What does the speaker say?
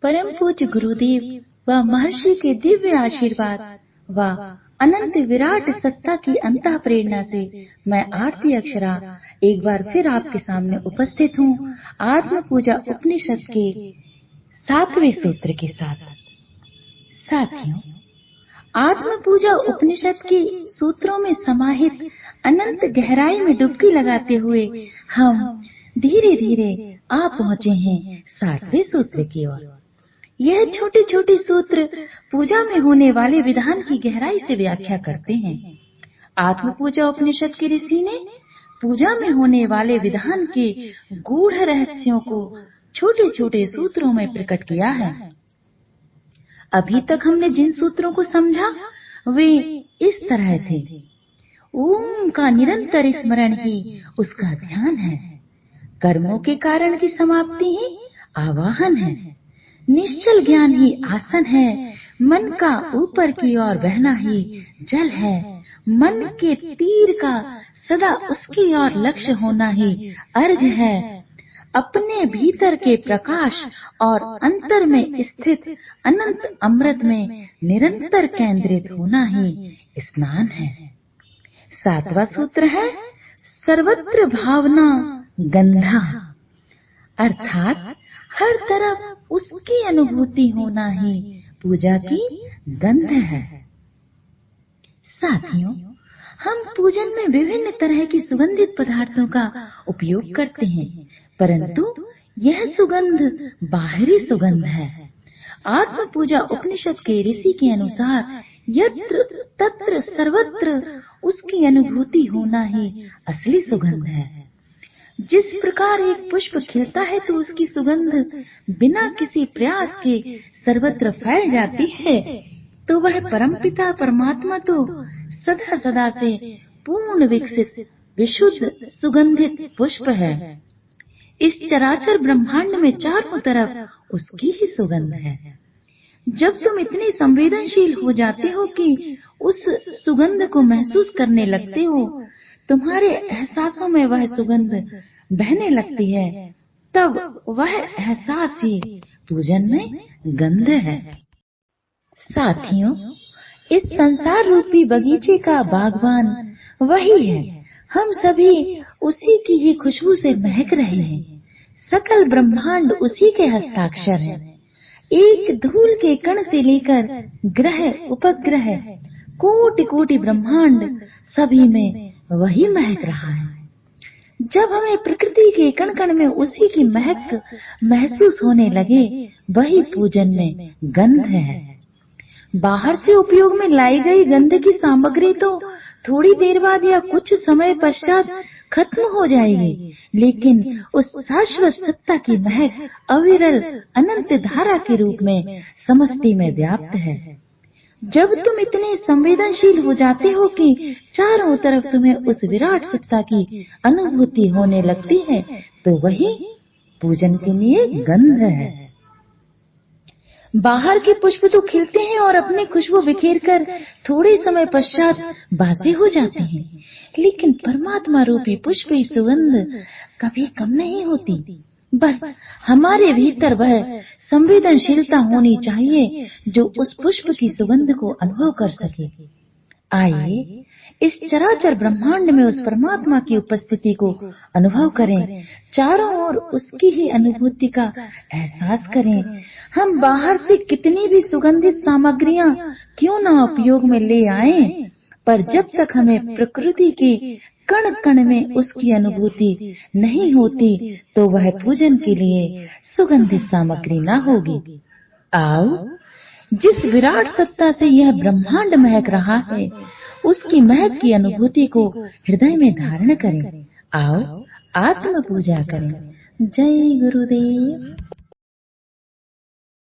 परम पूज्य गुरुदेव व महर्षि के दिव्य आशीर्वाद व अनंत विराट सत्ता की अंतः प्रेरणा से मैं आरती अक्षरा एक बार फिर आपके सामने उपस्थित हूँ आत्म पूजा उपनिषद के 7वें सूत्र के साथ। साथियों, आत्म पूजा उपनिषद के सूत्रों में समाहित अनंत गहराई में डुबकी लगाते हुए हम धीरे धीरे आ पहुँचे हैं 7वें सूत्र की ओर। यह छोटे छोटे सूत्र पूजा में होने वाले विधान की गहराई से व्याख्या करते हैं। आत्म पूजा उपनिषद के ऋषि ने पूजा में होने वाले विधान के गूढ़ रहस्यों को छोटे छोटे सूत्रों में प्रकट किया है। अभी तक हमने जिन सूत्रों को समझा वे इस तरह थे। ओम का निरंतर स्मरण ही उसका ध्यान है। कर्मों के कारण की समाप्ति ही आवाहन है। निश्चल ज्ञान ही आसन है। मन का ऊपर की ओर बहना ही जल है। मन के तीर का सदा उसकी ओर लक्ष्य होना ही अर्घ्य है। अपने भीतर के प्रकाश और अंतर में स्थित अनंत अमृत में निरंतर केंद्रित होना ही स्नान है। 7वां सूत्र है सर्वत्र भावना गंधा, अर्थात हर तरफ उसकी अनुभूति होना ही पूजा की गंध है। साथियों, हम पूजन में विभिन्न तरह की सुगंधित पदार्थों का उपयोग करते हैं, परंतु यह सुगंध बाहरी सुगंध है। आत्म पूजा उपनिषद के ऋषि के अनुसार यत्र तत्र सर्वत्र उसकी अनुभूति होना ही असली सुगंध है। जिस प्रकार एक पुष्प खिलता है तो उसकी सुगंध बिना किसी प्रयास के सर्वत्र फैल जाती है, तो वह परमपिता परमात्मा तो सदा सदा से पूर्ण विकसित विशुद्ध सुगंधित पुष्प है। इस चराचर ब्रह्मांड में चारों तरफ उसकी ही सुगंध है। जब तुम इतने संवेदनशील हो जाते हो कि उस सुगंध को महसूस करने लगते हो, तुम्हारे एहसासों में वह सुगंध बहने लगती है, तब वह एहसास ही पूजन में गंध है। साथियों, इस संसार रूपी बगीचे का बागवान वही है। हम सभी उसी की ही खुशबू से महक रहे हैं। सकल ब्रह्मांड उसी के हस्ताक्षर है। एक धूल के कण से लेकर ग्रह उपग्रह कोटि कोटि ब्रह्मांड सभी में वही महक रहा है। जब हमें प्रकृति के कण कण में उसी की महक महसूस होने लगे, वही पूजन में गंध है। बाहर से उपयोग में लाई गई गंध की सामग्री तो थोड़ी देर बाद या कुछ समय पश्चात खत्म हो जाएगी, लेकिन उस शाश्वत सत्ता की महक अविरल अनंत धारा के रूप में समष्टि में व्याप्त है। जब तुम इतने संवेदनशील हो जाते हो कि चारों तरफ तुम्हें उस विराट सत्ता की अनुभूति होने लगती है, तो वही पूजन के लिए गंध है। बाहर के पुष्प तो खिलते हैं और अपनी खुशबू बिखेर कर थोड़े समय पश्चात बासी हो जाते हैं, लेकिन परमात्मा रूपी पुष्प की सुगंध कभी कम नहीं होती। बस हमारे भीतर वह संवेदनशीलता होनी चाहिए जो उस पुष्प की सुगंध को अनुभव कर सके। आइए इस चराचर ब्रह्मांड में उस परमात्मा की उपस्थिति को अनुभव करें। चारों ओर उसकी ही अनुभूति का एहसास करें। हम बाहर से कितनी भी सुगंधित सामग्रियां क्यों न उपयोग में ले आएं, पर जब तक हमें प्रकृति की कण कण में उसकी अनुभूति नहीं होती, तो वह पूजन के लिए सुगंधित सामग्री न होगी। आओ, जिस विराट सत्ता से यह ब्रह्मांड महक रहा है, उसकी महक की अनुभूति को हृदय में धारण करें। आओ, आत्म पूजा करें। जय गुरुदेव।